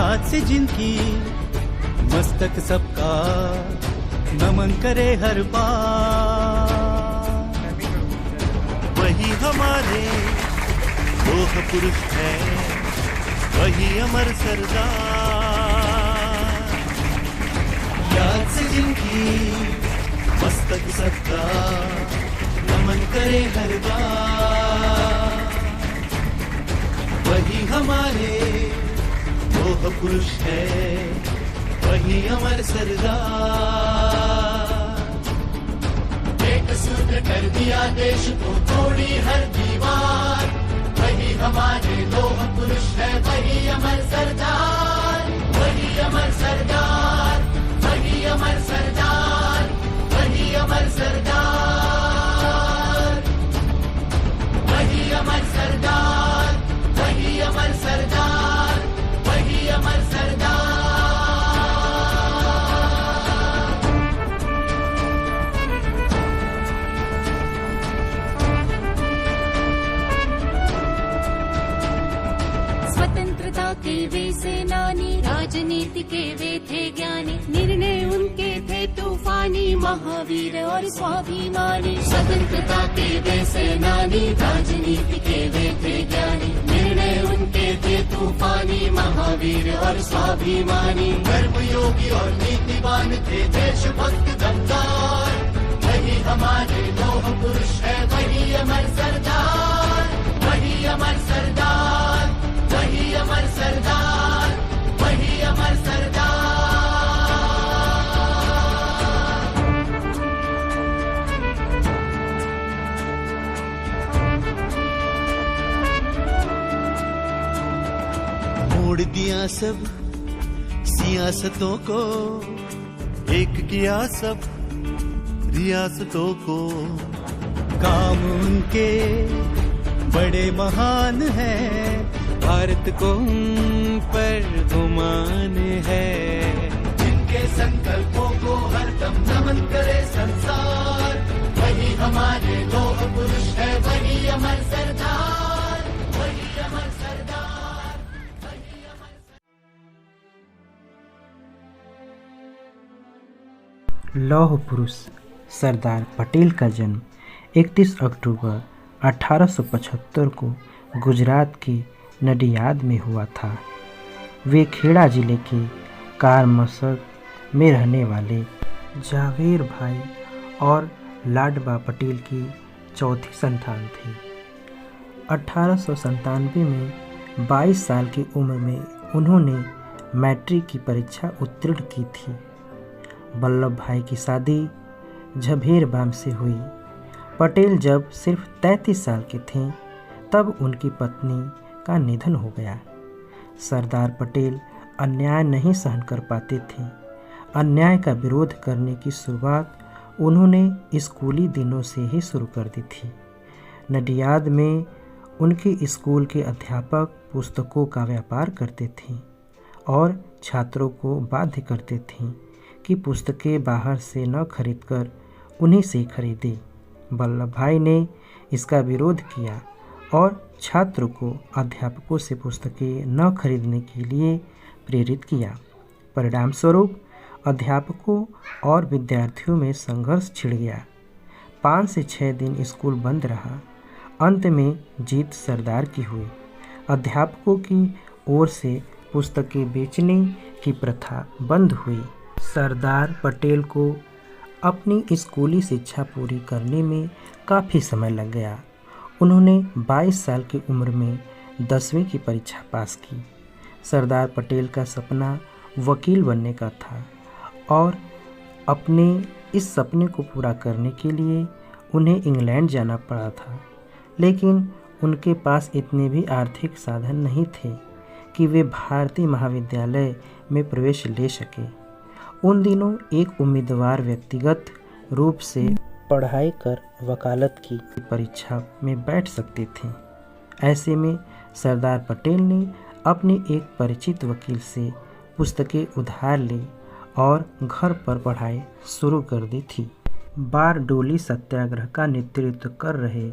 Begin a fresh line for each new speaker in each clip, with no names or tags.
याद से जिनकी मस्तक सबका नमन करे हर बार।
वही हमारे लोह पुरुष है, वही अमर सरदार।
याद से जिनकी मस्तक सबका नमन करे हर बार। वही हमारे लोह पुरुष है, वही अमर सरदार। एक सूत्र कर दिया देश को, तोड़ी हर दीवार। वही हमारे लोह पुरुष है, वही अमर सरदार। वही अमर सरदार, वही अमर सरदार, वही अमर सरदार। वही अमर सरदार, वही अमर सरदार, वही अमर सरदार।
स्वतंत्रता के वे सेनानी, राजनीति के वे थे ज्ञानी। निर्णय उनके थे तूफानी, महावीर और स्वाभिमानी। स्वतंत्रता के वे सेनानी, राजनीति के वे थे ज्ञानी। निर्णय उनके थे तूफानी, महावीर और स्वाभिमानी। कर्मयोगी और नीतिवान थे, देशभक्त दमदार। वही हमारे लोह पुरुष है, वही अमर सरदार। वही अमर सरदार, वही अमर सरदार, वही अमर सरदार।
मोड़ दिया सब सियासतों को, एक किया सब रियासतों को।
काम उनके बड़े महान हैं, भारत को उन पर गुमान है। जिनके संकल्पों को हरदम नमन करे संसार। वही हमारे लोह पुरुष है, वही अमर सरदार। वही अमर सरदार, वही अमर सरदार।
लौह पुरुष सरदार पटेल का जन्म 31 अक्टूबर 1875 को गुजरात के नडियाद में हुआ था। वे खेड़ा जिले के कारमसद में रहने वाले जावेर भाई और लाडबा पटेल की चौथी संतान थे। 1897 में 22 साल की उम्र में उन्होंने मैट्रिक की परीक्षा उत्तीर्ण की थी। वल्लभ भाई की शादी झभेरबाम से हुई। पटेल जब सिर्फ 33 साल के थे तब उनकी पत्नी का निधन हो गया। सरदार पटेल अन्याय नहीं सहन कर पाते थे। अन्याय का विरोध करने की शुरुआत उन्होंने स्कूली दिनों से ही शुरू कर दी थी। नडियाद में उनके स्कूल के अध्यापक पुस्तकों का व्यापार करते थे और छात्रों को बाध्य करते थे कि पुस्तकें बाहर से न खरीदकर उन्हीं से खरीदें। वल्लभ भाई ने इसका विरोध किया और छात्रों को अध्यापकों से पुस्तकें न खरीदने के लिए प्रेरित किया। परिणाम स्वरूप अध्यापकों और विद्यार्थियों में संघर्ष छिड़ गया। 5 से 6 दिन स्कूल बंद रहा। अंत में जीत सरदार की हुई। अध्यापकों की ओर से पुस्तकें बेचने की प्रथा बंद हुई। सरदार पटेल को अपनी स्कूली शिक्षा पूरी करने में काफ़ी समय लग गया। उन्होंने 22 साल की उम्र में 10वीं की परीक्षा पास की। सरदार पटेल का सपना वकील बनने का था और अपने इस सपने को पूरा करने के लिए उन्हें इंग्लैंड जाना पड़ा था, लेकिन उनके पास इतने भी आर्थिक साधन नहीं थे कि वे भारतीय महाविद्यालय में प्रवेश ले सके। उन दिनों एक उम्मीदवार व्यक्तिगत रूप से पढ़ाई कर वकालत की परीक्षा में बैठ सकते थे। ऐसे में सरदार पटेल ने अपने एक परिचित वकील से पुस्तकें उधार ली और घर पर पढ़ाई शुरू कर दी थी। बारडोली सत्याग्रह का नेतृत्व कर रहे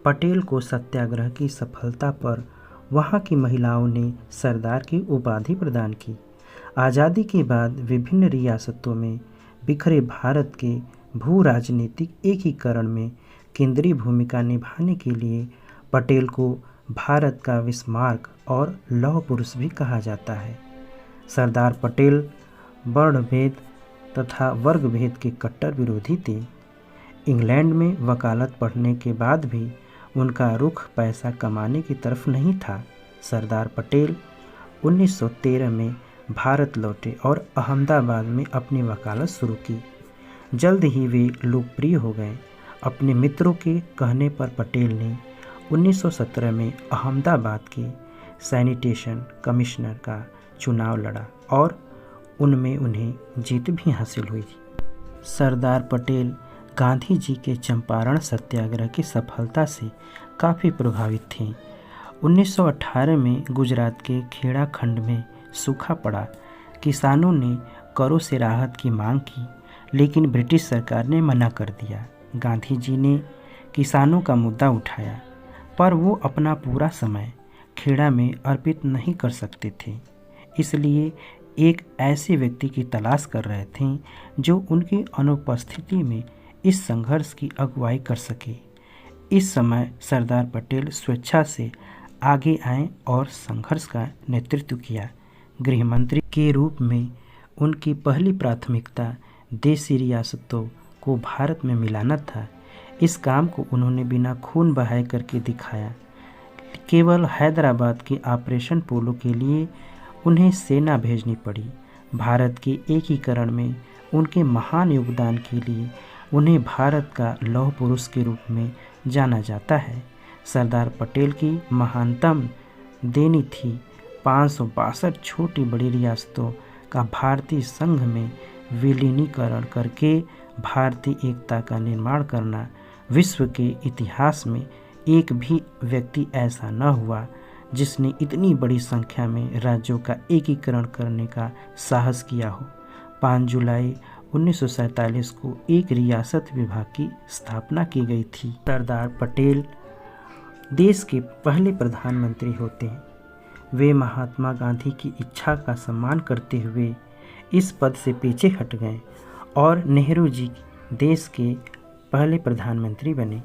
पटेल को सत्याग्रह की सफलता पर वहाँ की महिलाओं ने सरदार की उपाधि प्रदान की। आज़ादी के बाद विभिन्न रियासतों में बिखरे भारत के भू राजनीतिक एकीकरण में केंद्रीय भूमिका निभाने के लिए पटेल को भारत का विस्मार्क और लौह पुरुष भी कहा जाता है। सरदार पटेल वर्ण भेद तथा वर्ग भेद के कट्टर विरोधी थे। इंग्लैंड में वकालत पढ़ने के बाद भी उनका रुख पैसा कमाने की तरफ नहीं था। सरदार पटेल 1913 में भारत लौटे और अहमदाबाद में अपनी वकालत शुरू की। जल्द ही वे लोकप्रिय हो गए। अपने मित्रों के कहने पर पटेल ने 1917 में अहमदाबाद के सैनिटेशन कमिश्नर का चुनाव लड़ा और उनमें उन्हें जीत भी हासिल हुई। सरदार पटेल गांधी जी के चंपारण सत्याग्रह की सफलता से काफ़ी प्रभावित थे। 1918 में गुजरात के खेड़ा खंड में सूखा पड़ा। किसानों ने करों से राहत की मांग की, लेकिन ब्रिटिश सरकार ने मना कर दिया। गांधी जी ने किसानों का मुद्दा उठाया, पर वो अपना पूरा समय खेड़ा में अर्पित नहीं कर सकते थे, इसलिए एक ऐसे व्यक्ति की तलाश कर रहे थे जो उनकी अनुपस्थिति में इस संघर्ष की अगुवाई कर सके। इस समय सरदार पटेल स्वेच्छा से आगे आए और संघर्ष का नेतृत्व किया। गृह मंत्री के रूप में उनकी पहली प्राथमिकता देशी रियासतों को भारत में मिलाना था। इस काम को उन्होंने बिना खून बहाए करके दिखाया। केवल हैदराबाद के ऑपरेशन पोलो के लिए उन्हें सेना भेजनी पड़ी। भारत के एकीकरण में उनके महान योगदान के लिए उन्हें भारत का लौह पुरुष के रूप में जाना जाता है। सरदार पटेल की महानतम देनी थी 562 छोटी बड़ी रियासतों का भारतीय संघ में विलीनीकरण करके भारतीय एकता का निर्माण करना। विश्व के इतिहास में एक भी व्यक्ति ऐसा न हुआ जिसने इतनी बड़ी संख्या में राज्यों का एकीकरण करने का साहस किया हो। 5 जुलाई 1947 को एक रियासत विभाग की स्थापना की गई थी। सरदार पटेल देश के पहले प्रधानमंत्री होते हैं। वे महात्मा गांधी की इच्छा का सम्मान करते हुए इस पद से पीछे हट गए और नेहरू जी देश के पहले प्रधानमंत्री बने।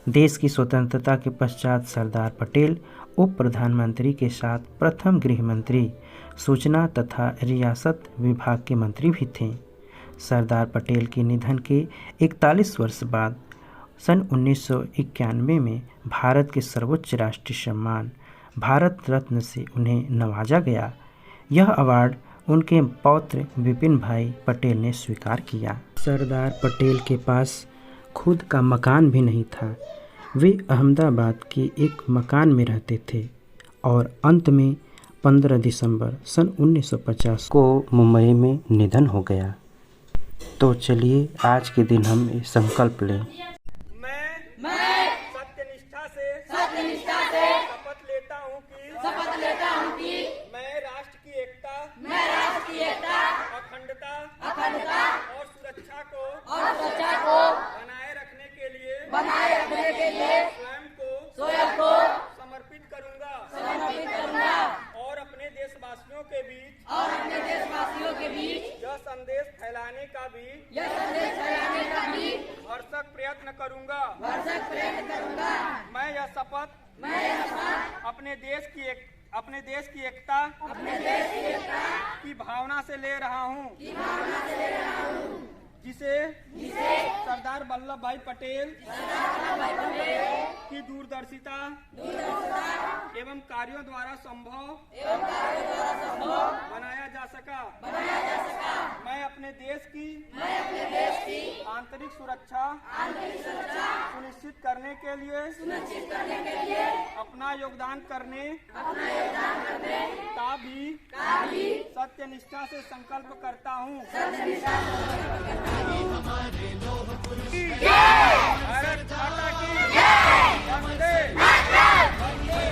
देश की स्वतंत्रता के पश्चात सरदार पटेल उप प्रधानमंत्री के साथ प्रथम गृह मंत्री, सूचना तथा रियासत विभाग के मंत्री भी थे। सरदार पटेल के निधन के 41 वर्ष बाद सन 1991 में भारत के सर्वोच्च राष्ट्रीय सम्मान भारत रत्न से उन्हें नवाजा गया। यह अवार्ड उनके पौत्र विपिन भाई पटेल ने स्वीकार किया। सरदार पटेल के पास खुद का मकान भी नहीं था। वे अहमदाबाद के एक मकान में रहते थे और अंत में 15 दिसंबर सन 1950 को मुंबई में निधन हो गया। तो चलिए आज के दिन हम संकल्प लें।
मैं सत्यनिष्ठा से शपथ लेता हूँ कि मैं राष्ट्र की एकता अखंडता और सुरक्षा को बनाए रखने के लिए स्वयं को समर्पित करूँगा और अपने देशवासियों के बीच यह संदेश फैलाने का भी भरसक प्रयत्न करूँगा। मैं यह शपथ अपने देश की एकता की भावना से ले रहा हूँ, जिसे सरदार वल्लभ भाई पटेल की दूरदर्शिता एवं कार्यों द्वारा संभव बनाया जा सका। मैं अपने देश की आंतरिक सुरक्षा सुनिश्चित करने के लिए अपना योगदान करने का भी सत्यनिष्ठा से संकल्प करता हूँ। भारत माता की जय। वंदे